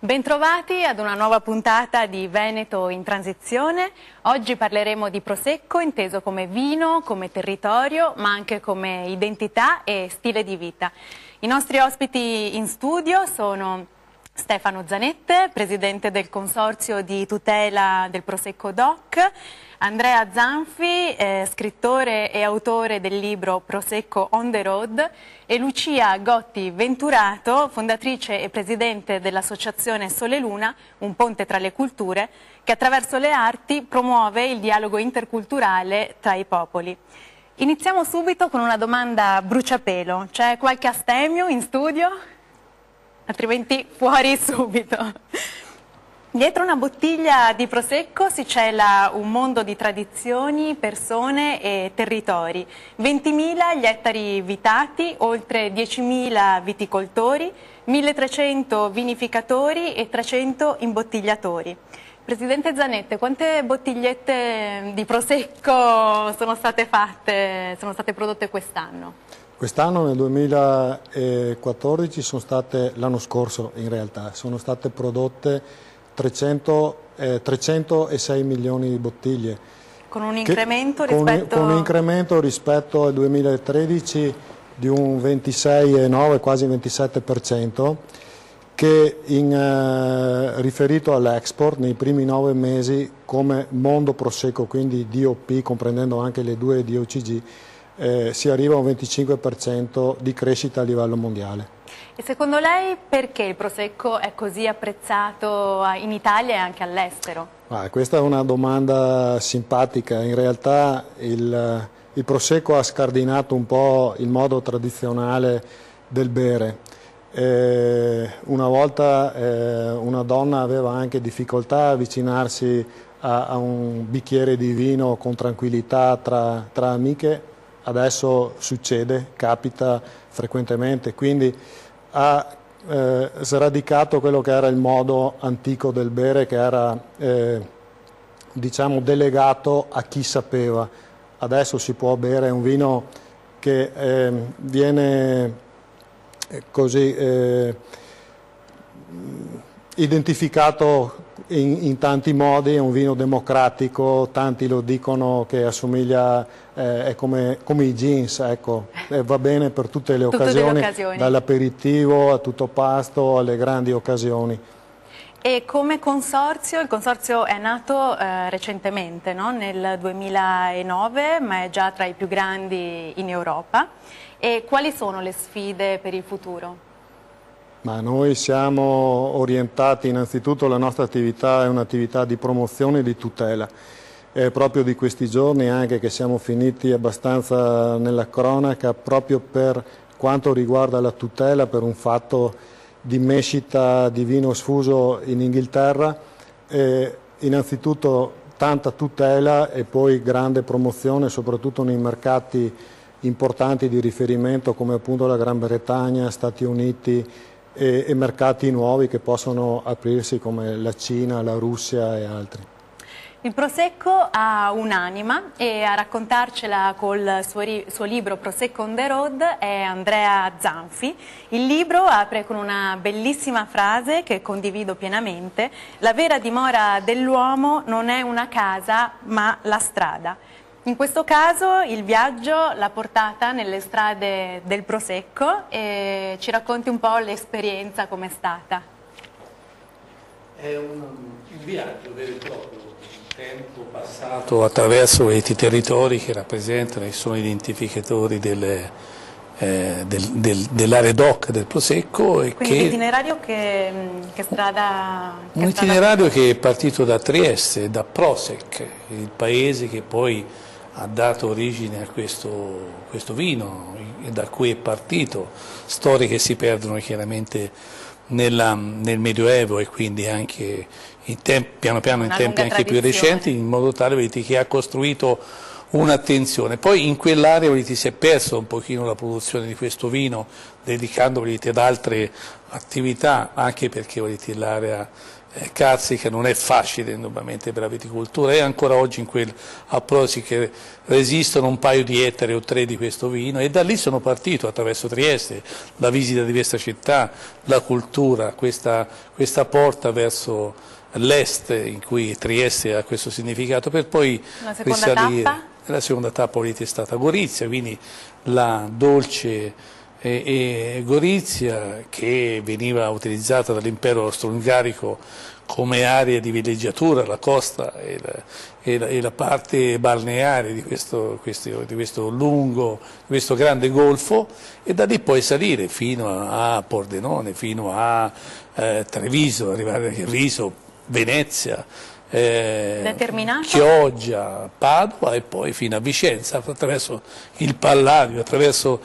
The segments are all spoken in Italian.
Bentrovati ad una nuova puntata di Veneto in Transizione. Oggi parleremo di Prosecco, inteso come vino, come territorio, ma anche come identità e stile di vita. I nostri ospiti in studio sono Stefano Zanette, presidente del Consorzio di tutela del Prosecco DOC, Andrea Zanfi, scrittore e autore del libro Prosecco on the road, e Lucia Gotti Venturato, fondatrice e presidente dell'associazione Sole Luna, un ponte tra le culture, che attraverso le arti promuove il dialogo interculturale tra i popoli. Iniziamo subito con una domanda a bruciapelo. C'è qualche astemio in studio? Altrimenti fuori subito. Dietro una bottiglia di Prosecco si cela un mondo di tradizioni, persone e territori. 20.000 gli ettari vitati, oltre 10.000 viticoltori, 1.300 vinificatori e 300 imbottigliatori. Presidente Zanette, quante bottigliette di Prosecco sono state prodotte quest'anno? Quest'anno, nel 2014, l'anno scorso in realtà, sono state prodotte 306 milioni di bottiglie. Con un incremento rispetto... Con un incremento rispetto al 2013 di un 26,9, quasi 27%, che riferito all'export nei primi 9 mesi come mondo Prosecco, quindi DOP, comprendendo anche le due DOCG, si arriva a un 25% di crescita a livello mondiale. E secondo lei perché il Prosecco è così apprezzato in Italia e anche all'estero? Questa è una domanda simpatica. In realtà il Prosecco ha scardinato un po' il modo tradizionale del bere. Una volta una donna aveva anche difficoltà a avvicinarsi a un bicchiere di vino con tranquillità tra amiche. Adesso succede, capita frequentemente, quindi ha sradicato quello che era il modo antico del bere, che era diciamo delegato a chi sapeva. Adesso si può bere un vino che viene così identificato in tanti modi, è un vino democratico, tanti lo dicono che assomiglia, è come i jeans, ecco, va bene per tutte le occasioni, dall'aperitivo a tutto pasto alle grandi occasioni. E come consorzio, il consorzio è nato recentemente, no? Nel 2009, ma è già tra i più grandi in Europa. E quali sono le sfide per il futuro? Ma noi siamo orientati, innanzitutto la nostra attività è un'attività di promozione e di tutela. È proprio di questi giorni anche che siamo finiti abbastanza nella cronaca proprio per quanto riguarda la tutela per un fatto di mescita di vino sfuso in Inghilterra. Innanzitutto tanta tutela e poi grande promozione soprattutto nei mercati importanti di riferimento come appunto la Gran Bretagna, Stati Uniti e mercati nuovi che possono aprirsi come la Cina, la Russia e altri. Il Prosecco ha un'anima e a raccontarcela col suo libro Prosecco on the road è Andrea Zanfi. Il libro apre con una bellissima frase che condivido pienamente: la vera dimora dell'uomo non è una casa ma la strada. In questo caso il viaggio l'ha portata nelle strade del Prosecco e ci racconti un po' l'esperienza com'è stata. È un viaggio vero e proprio, un tempo passato attraverso questi territori che rappresentano e sono identificatori dell'area DOC del Prosecco. E quindi l'itinerario che strada? Un itinerario che è partito da Trieste, da Prosek, il paese che poi ha dato origine a questo vino, da cui è partito, storie che si perdono chiaramente nel Medioevo e quindi anche piano piano in tempi anche più recenti, in modo tale che ha costruito un'attenzione. Poi in quell'area si è perso un pochino la produzione di questo vino, dedicando ad altre attività, anche perché l'area Carsica non è facile indubbiamente per la viticoltura, e ancora oggi in quel approccio che resistono un paio di ettari o 3 di questo vino, e da lì sono partito attraverso Trieste, la visita di questa città, la cultura, questa porta verso l'est in cui Trieste ha questo significato, per poi La seconda risalire. tappa? La seconda tappa è stata Gorizia, quindi la dolce e Gorizia, che veniva utilizzata dall'impero austro-ungarico come area di villeggiatura, la costa e la parte balneare di questo grande golfo, e da lì poi salire fino a Pordenone, fino a Treviso, arrivare a Treviso, Venezia, Chioggia, Padova, e poi fino a Vicenza, attraverso il Palladio, attraverso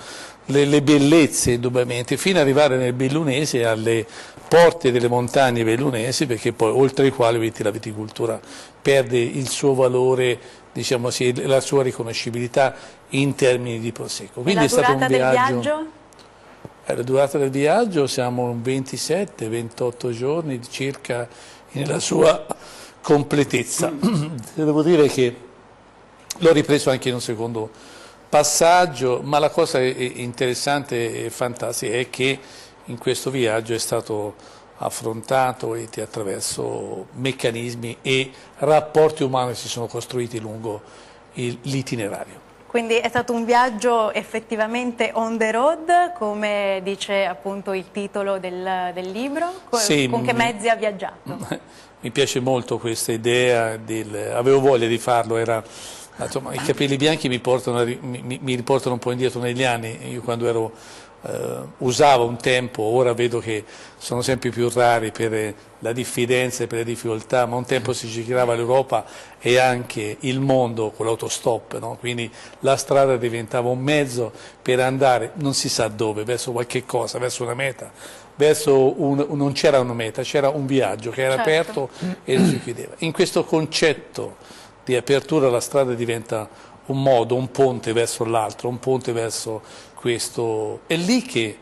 le bellezze indubbiamente, fino ad arrivare nel Bellunese, alle porte delle montagne bellunesi, perché poi oltre i quali la viticoltura perde il suo valore, diciamo così, la sua riconoscibilità in termini di prosecco. Quindi la durata del viaggio? La durata del viaggio siamo 27-28 giorni circa nella sua completezza. Devo dire che l'ho ripreso anche in un secondo passaggio, ma la cosa interessante e fantastica è che in questo viaggio è stato affrontato attraverso meccanismi e rapporti umani che si sono costruiti lungo l'itinerario. Quindi è stato un viaggio effettivamente on the road, come dice appunto il titolo del libro? Sì, con che mezzi ha viaggiato? Mi piace molto questa idea, avevo voglia di farlo, insomma, i capelli bianchi mi riportano un po' indietro negli anni. Io quando usavo un tempo, ora vedo che sono sempre più rari per la diffidenza e per le difficoltà, ma un tempo si girava l'Europa e anche il mondo con l'autostop, no? Quindi la strada diventava un mezzo per andare non si sa dove, verso qualche cosa, verso una meta, non c'era una meta, c'era un viaggio che era aperto e non si chiudeva. In questo concetto di apertura la strada diventa un modo, un ponte verso l'altro, un ponte verso questo. È lì che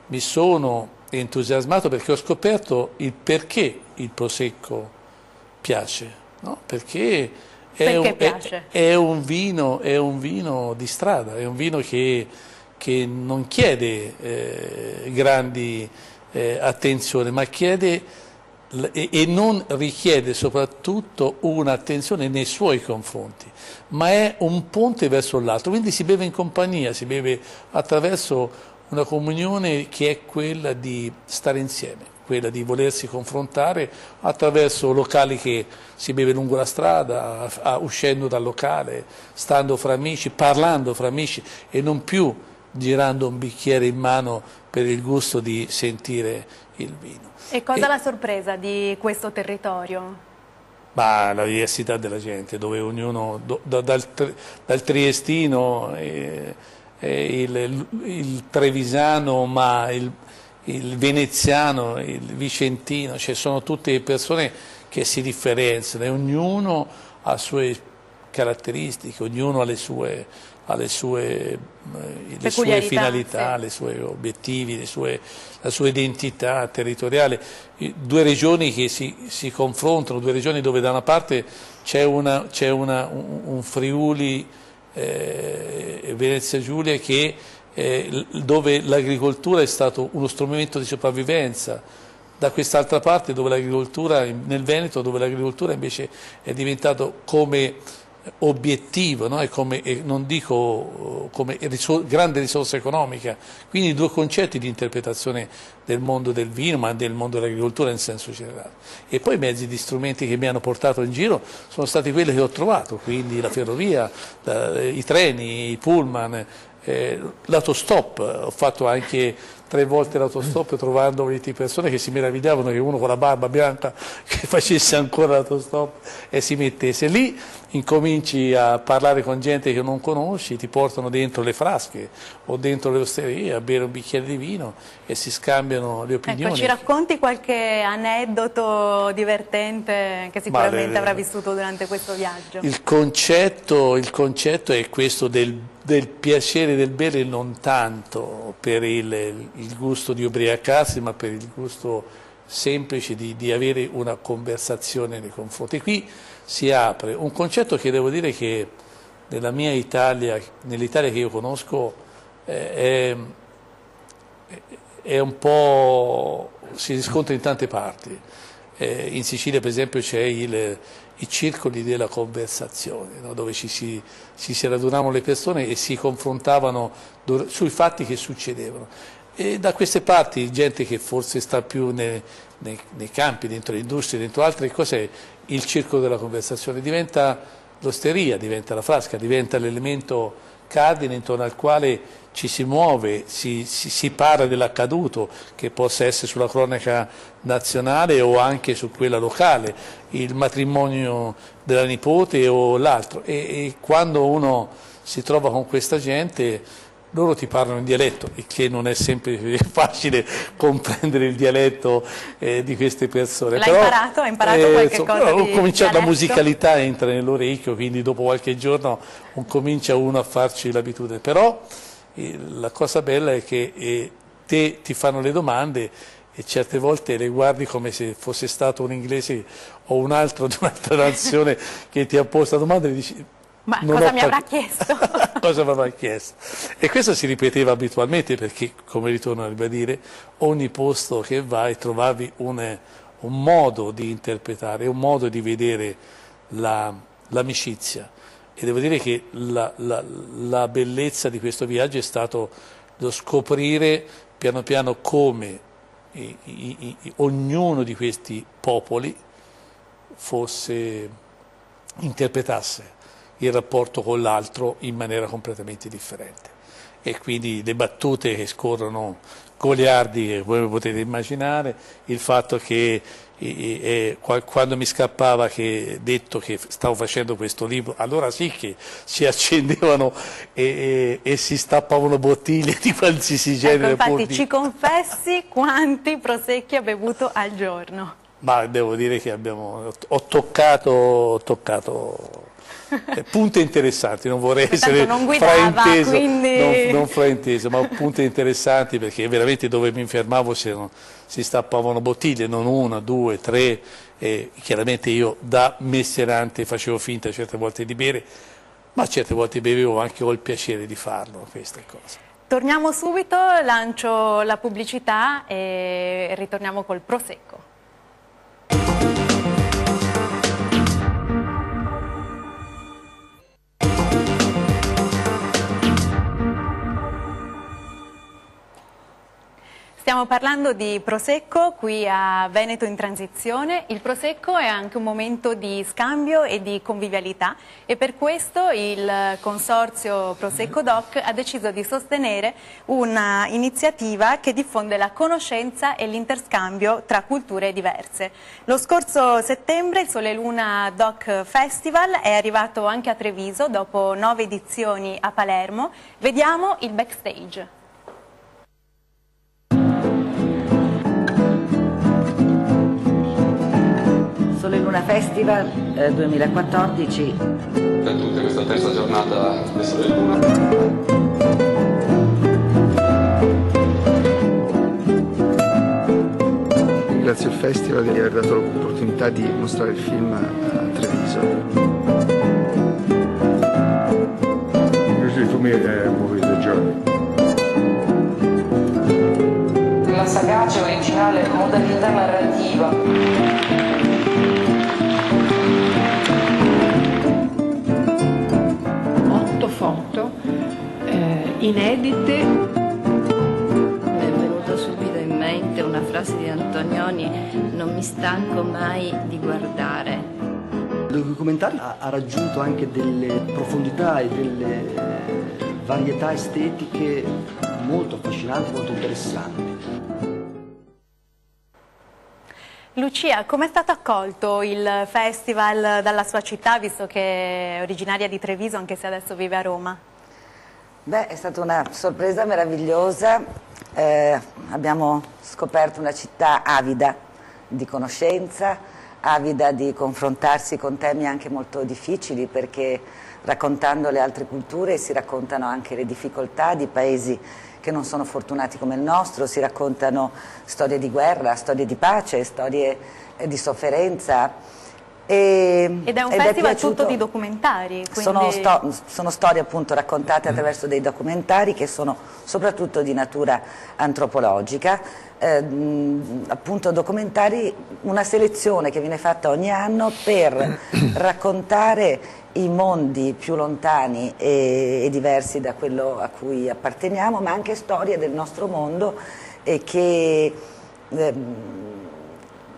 mi sono entusiasmato, perché ho scoperto il perché il Prosecco piace, no? Perché è un vino di strada, è un vino che non chiede grandi attenzioni, ma chiede e non richiede soprattutto un'attenzione nei suoi confronti, ma è un ponte verso l'altro, quindi si beve in compagnia, si beve attraverso una comunione che è quella di stare insieme, quella di volersi confrontare attraverso locali che si beve lungo la strada, uscendo dal locale, stando fra amici, parlando fra amici e non più girando un bicchiere in mano per il gusto di sentire il vino. E cosa l'ha sorpresa di questo territorio? Ma la diversità della gente, dove ognuno, dal triestino, il trevisano, ma il veneziano, il vicentino, cioè sono tutte persone che si differenziano e ognuno ha le sue caratteristiche, ognuno ha le sue finalità, sì, i suoi obiettivi, la sua identità territoriale. Due regioni che si confrontano, due regioni dove da una parte c'è un Friuli Venezia Giulia dove l'agricoltura è stato uno strumento di sopravvivenza, da quest'altra parte dove l'agricoltura, nel Veneto, dove l'agricoltura invece è diventato come obiettivo, no? E non dico come grande risorsa economica, quindi due concetti di interpretazione del mondo del vino, ma del mondo dell'agricoltura in senso generale. E poi i mezzi di strumenti che mi hanno portato in giro sono stati quelli che ho trovato, quindi la ferrovia, i treni, i pullman, l'autostop. Ho fatto anche 3 volte l'autostop trovando persone che si meravigliavano che uno con la barba bianca che facesse ancora l'autostop e si mettesse lì. Incominci a parlare con gente che non conosci, ti portano dentro le frasche o dentro le osterie a bere un bicchiere di vino e si scambiano le opinioni. Ecco, ci racconti qualche aneddoto divertente che sicuramente avrà vissuto durante questo viaggio? Il concetto è questo del piacere del bere, non tanto per il gusto di ubriacarsi, ma per il gusto semplice di avere una conversazione nei confronti. Qui si apre un concetto che devo dire che nella mia Italia, nell'Italia che io conosco, è un po', si riscontra in tante parti. In Sicilia per esempio c'è i circoli della conversazione, no? Dove si radunavano le persone e si confrontavano sui fatti che succedevano. E da queste parti gente che forse sta più nei campi, dentro le industrie, dentro altre cose, il circolo della conversazione diventa l'osteria, diventa la frasca, diventa l'elemento cardine intorno al quale ci si muove, si parla dell'accaduto, che possa essere sulla cronaca nazionale o anche su quella locale, il matrimonio della nipote o l'altro. E quando uno si trova con questa gente, loro ti parlano in dialetto, il che non è sempre facile comprendere il dialetto di queste persone. L'hai imparato? Hai imparato qualche cosa di dialetto? La musicalità entra nell'orecchio, quindi dopo qualche giorno comincia uno a farci l'abitudine. Però la cosa bella è che te ti fanno le domande e certe volte le guardi come se fosse stato un inglese o un altro di un'altra nazione che ti ha posto la domanda e dici: ma cosa mi avrà chiesto? Cosa mi avrà chiesto? E questo si ripeteva abitualmente perché, come ritorno a ribadire, ogni posto che vai trovavi un modo di interpretare, un modo di vedere l'amicizia. E devo dire che la bellezza di questo viaggio è stato lo scoprire piano piano come ognuno di questi popoli interpretasse il rapporto con l'altro in maniera completamente differente. E quindi le battute che scorrono goliardi, come potete immaginare, il fatto che quando mi scappava che detto che stavo facendo questo libro, allora sì che si accendevano e si stappavano bottiglie di qualsiasi genere. Ecco, infatti ci confessi quanti prosecchi ha bevuto al giorno? Ma devo dire che ho toccato punte interessanti, non vorrei essere frainteso, quindi... non frainteso, ma punte interessanti perché veramente dove mi fermavo si stappavano bottiglie, non una, due, tre, e chiaramente io da mestierante facevo finta certe volte di bere, ma certe volte bevevo anche ho il piacere di farlo, queste cose. Torniamo subito, lancio la pubblicità e ritorniamo col Prosecco. Stiamo parlando di Prosecco qui a Veneto in Transizione. Il Prosecco è anche un momento di scambio e di convivialità e per questo il consorzio Prosecco Doc ha deciso di sostenere un'iniziativa che diffonde la conoscenza e l'interscambio tra culture diverse. Lo scorso settembre il Sole Luna Doc Festival è arrivato anche a Treviso dopo 9 edizioni a Palermo. Vediamo il backstage. Sole Luna Festival 2014. Per tutta questa terza giornata del Sole Luna. Ringrazio il festival di aver dato l'opportunità di mostrare il film a Treviso. Usually for me a movie is a journey. La sagace originale modalità narrativa. Foto inedite. Mi è venuta subito in mente una frase di Antonioni: non mi stanco mai di guardare. Il documentario ha raggiunto anche delle profondità e delle varietà estetiche molto affascinanti, molto interessanti. Lucia, come è stato accolto il festival dalla sua città, visto che è originaria di Treviso, anche se adesso vive a Roma? Beh, è stata una sorpresa meravigliosa. Abbiamo scoperto una città avida di conoscenza, avida di confrontarsi con temi anche molto difficili, perché raccontando le altre culture si raccontano anche le difficoltà di paesi che non sono fortunati come il nostro, si raccontano storie di guerra, storie di pace, storie di sofferenza. Ed è un festival tutto di documentari. Quindi... Sono storie appunto raccontate attraverso dei documentari che sono soprattutto di natura antropologica, appunto documentari, una selezione che viene fatta ogni anno per raccontare i mondi più lontani e diversi da quello a cui apparteniamo, ma anche storie del nostro mondo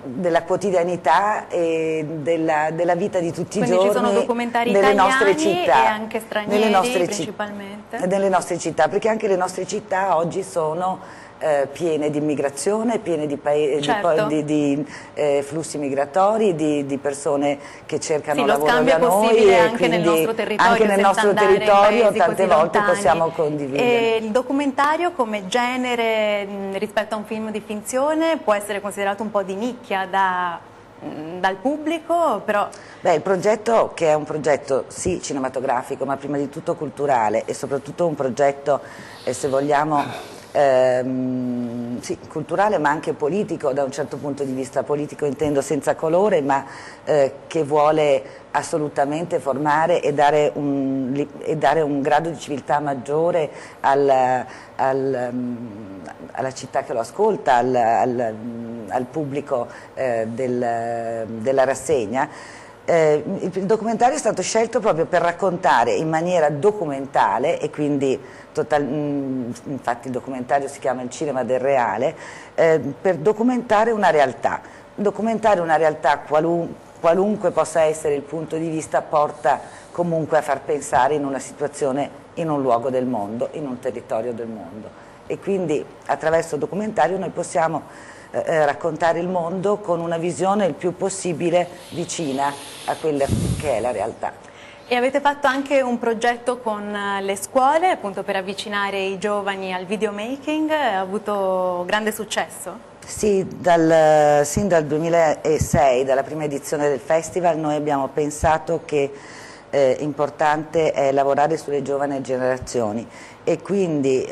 della quotidianità e della vita di tutti i giorni. Quindi ci sono documentari nelle italiani nostre città, e anche stranieri principalmente? Nelle nostre città, perché anche le nostre città oggi sono piene di immigrazione, piene di flussi migratori, di persone che cercano lavoro da noi. Lo scambio è possibile anche nel nostro territorio, anche nel nostro territorio tante volte possiamo condividere. E il documentario come genere rispetto a un film di finzione può essere considerato un po' di nicchia dal pubblico, però... Beh, il progetto, che è un progetto sì cinematografico, ma prima di tutto culturale e soprattutto un progetto, se vogliamo, sì, culturale ma anche politico, da un certo punto di vista politico intendo senza colore, ma che vuole assolutamente formare e dare un grado di civiltà maggiore alla città che lo ascolta, al pubblico della rassegna. Il documentario è stato scelto proprio per raccontare in maniera documentale, e quindi infatti il documentario si chiama Il cinema del reale, per documentare una realtà. Documentare una realtà qualunque possa essere il punto di vista, porta comunque a far pensare in una situazione, in un luogo del mondo, in un territorio del mondo. E quindi attraverso il documentario noi possiamo raccontare il mondo con una visione il più possibile vicina a quella che è la realtà. E avete fatto anche un progetto con le scuole, appunto per avvicinare i giovani al videomaking, ha avuto grande successo? Sì, sin dal 2006, dalla prima edizione del festival, noi abbiamo pensato che importante è lavorare sulle giovani generazioni, e quindi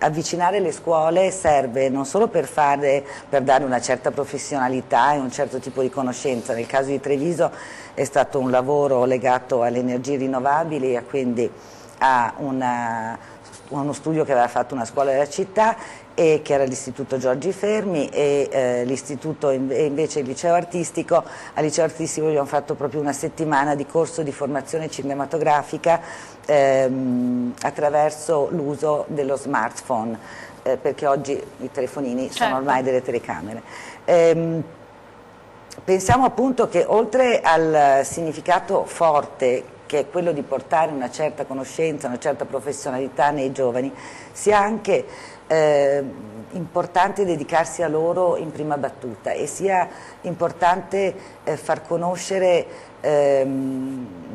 avvicinare le scuole serve non solo per dare una certa professionalità e un certo tipo di conoscenza. Nel caso di Treviso è stato un lavoro legato alle energie rinnovabili e quindi a uno studio che aveva fatto una scuola della città, e che era l'Istituto Giorgi Fermi, e l'istituto invece il liceo artistico. Al liceo artistico abbiamo fatto proprio una settimana di corso di formazione cinematografica attraverso l'uso dello smartphone, perché oggi i telefonini sono ormai delle telecamere. Pensiamo appunto che oltre al significato forte, che è quello di portare una certa conoscenza, una certa professionalità nei giovani, sia anche importante dedicarsi a loro in prima battuta, e sia importante far conoscere,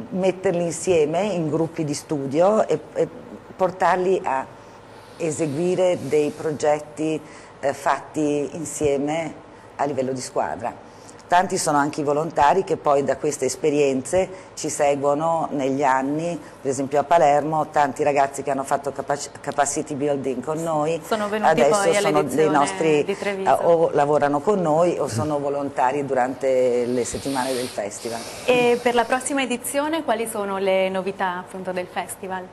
metterli insieme in gruppi di studio e portarli a eseguire dei progetti fatti insieme a livello di squadra. Tanti sono anche i volontari che poi da queste esperienze ci seguono negli anni, per esempio a Palermo tanti ragazzi che hanno fatto capacity building con noi, sono venuti adesso poi sono dei nostri, di Treviso, o lavorano con noi o sono volontari durante le settimane del festival. E per la prossima edizione quali sono le novità appunto del festival?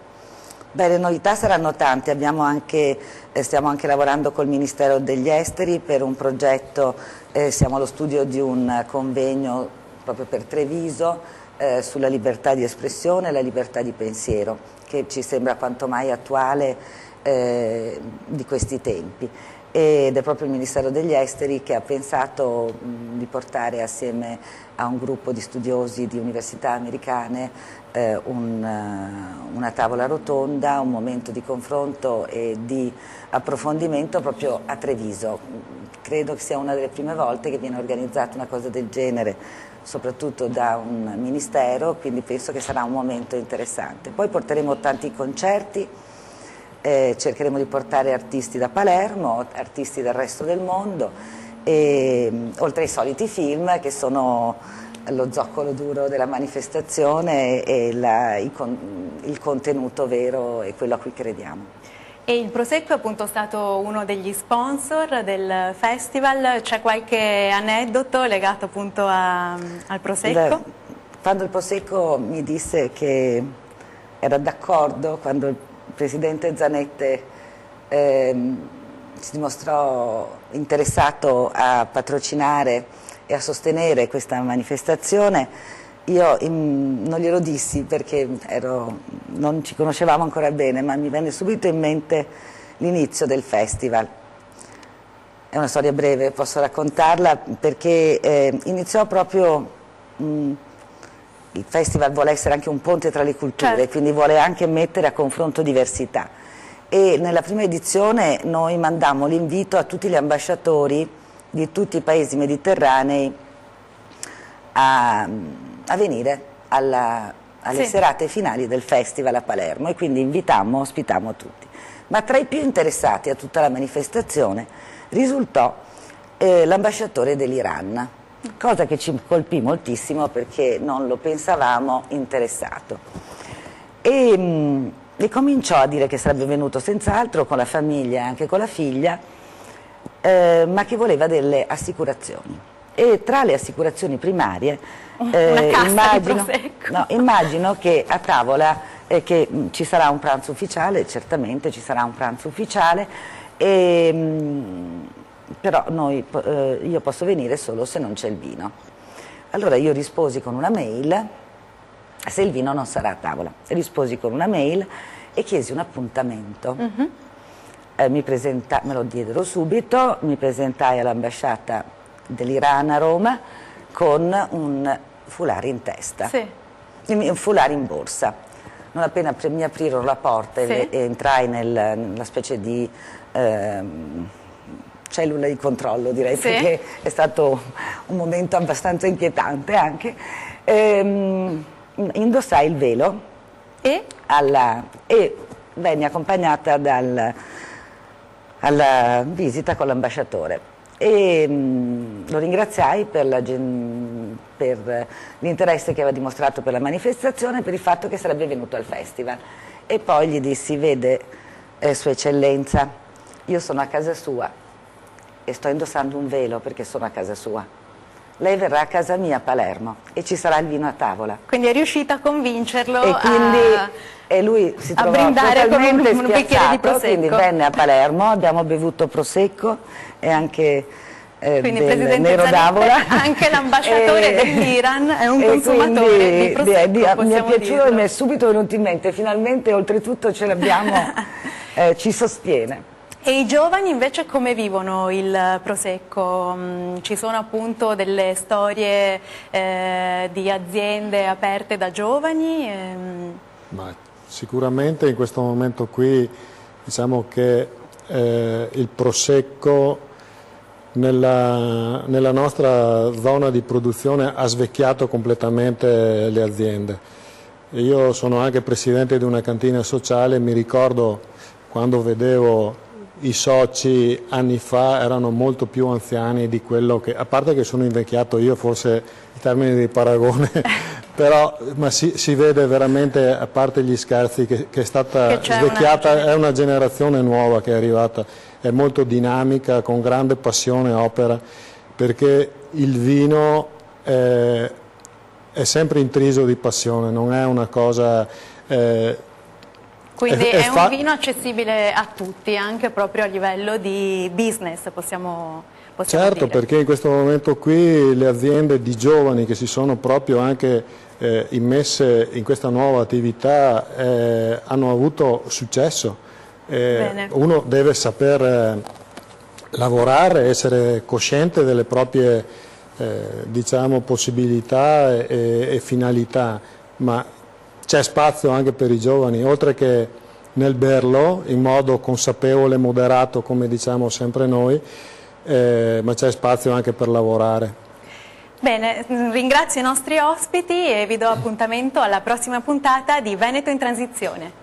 Beh, le novità saranno tante, stiamo anche lavorando col Ministero degli Esteri per un progetto, siamo allo studio di un convegno proprio per Treviso sulla libertà di espressione e la libertà di pensiero, che ci sembra quanto mai attuale di questi tempi. Ed è proprio il Ministero degli Esteri che ha pensato di portare assieme a un gruppo di studiosi di università americane una tavola rotonda, un momento di confronto e di approfondimento proprio a Treviso. Credo che sia una delle prime volte che viene organizzata una cosa del genere, soprattutto da un ministero, quindi penso che sarà un momento interessante. Poi porteremo tanti concerti, cercheremo di portare artisti da Palermo, artisti dal resto del mondo, e oltre ai soliti film che sono lo zoccolo duro della manifestazione e il contenuto vero e quello a cui crediamo. E il Prosecco è appunto stato uno degli sponsor del festival, c'è qualche aneddoto legato appunto al Prosecco? Quando il Prosecco mi disse che era d'accordo, quando il presidente Zanette si dimostrò interessato a patrocinare e a sostenere questa manifestazione, io non glielo dissi perché non ci conoscevamo ancora bene, ma mi venne subito in mente l'inizio del festival. È una storia breve, posso raccontarla, perché iniziò proprio, il festival vuole essere anche un ponte tra le culture, certo. Quindi vuole anche mettere a confronto diversità. E nella prima edizione noi mandammo l'invito a tutti gli ambasciatori di tutti i paesi mediterranei a venire alle serate finali del festival a Palermo, e quindi ospitammo tutti. Ma tra i più interessati a tutta la manifestazione risultò l'ambasciatore dell'Iran, cosa che ci colpì moltissimo perché non lo pensavamo interessato. E cominciò a dire che sarebbe venuto senz'altro con la famiglia e anche con la figlia, ma che voleva delle assicurazioni. E tra le assicurazioni primarie immagino che a tavola che ci sarà un pranzo ufficiale, certamente ci sarà un pranzo ufficiale, però io posso venire solo se non c'è il vino. Allora io risposi con una mail, se il vino non sarà a tavola, risposi con una mail e chiesi un appuntamento. Me lo diedero subito, mi presentai all'ambasciata dell'Iran a Roma con un foulard in testa, un foulard in borsa. Non appena mi aprirono la porta e entrai nella specie di cellula di controllo, direi, perché è stato un momento abbastanza inquietante anche, indossai il velo e venni accompagnata alla visita con l'ambasciatore. E lo ringraziai per l'interesse che aveva dimostrato per la manifestazione e per il fatto che sarebbe venuto al festival. E poi gli dissi: vede, Sua Eccellenza, io sono a casa sua e sto indossando un velo perché sono a casa sua. Lei verrà a casa mia a Palermo e ci sarà il vino a tavola. Quindi è riuscita a convincerlo e lui si trovò brindare totalmente con un bicchiere di Prosecco. Quindi venne a Palermo, abbiamo bevuto Prosecco e anche del Nero d'Avola. Anche l'ambasciatore dell'Iran è un consumatore di Prosecco, mi è piaciuto e mi è subito venuto in mente, finalmente oltretutto ce l'abbiamo, ci sostiene. E i giovani invece come vivono il Prosecco? Ci sono appunto delle storie di aziende aperte da giovani? Ma sicuramente in questo momento qui diciamo che il Prosecco nella nostra zona di produzione ha svecchiato completamente le aziende. Io sono anche presidente di una cantina sociale, mi ricordo quando vedevo i soci anni fa erano molto più anziani di quello che, a parte che sono invecchiato io, forse in termini di paragone, però ma si vede veramente, a parte gli scherzi, che è stata svecchiata, è una generazione nuova che è arrivata, è molto dinamica, con grande passione opera, perché il vino è sempre intriso di passione, non è una cosa... Quindi è un vino accessibile a tutti, anche proprio a livello di business, possiamo certo, dire. Perché in questo momento qui le aziende di giovani che si sono proprio anche immesse in questa nuova attività hanno avuto successo. Uno deve saper lavorare, essere cosciente delle proprie diciamo, possibilità e finalità, ma c'è spazio anche per i giovani, oltre che nel berlo in modo consapevole, moderato, come diciamo sempre noi, ma c'è spazio anche per lavorare. Bene, ringrazio i nostri ospiti e vi do appuntamento alla prossima puntata di Veneto in Transizione.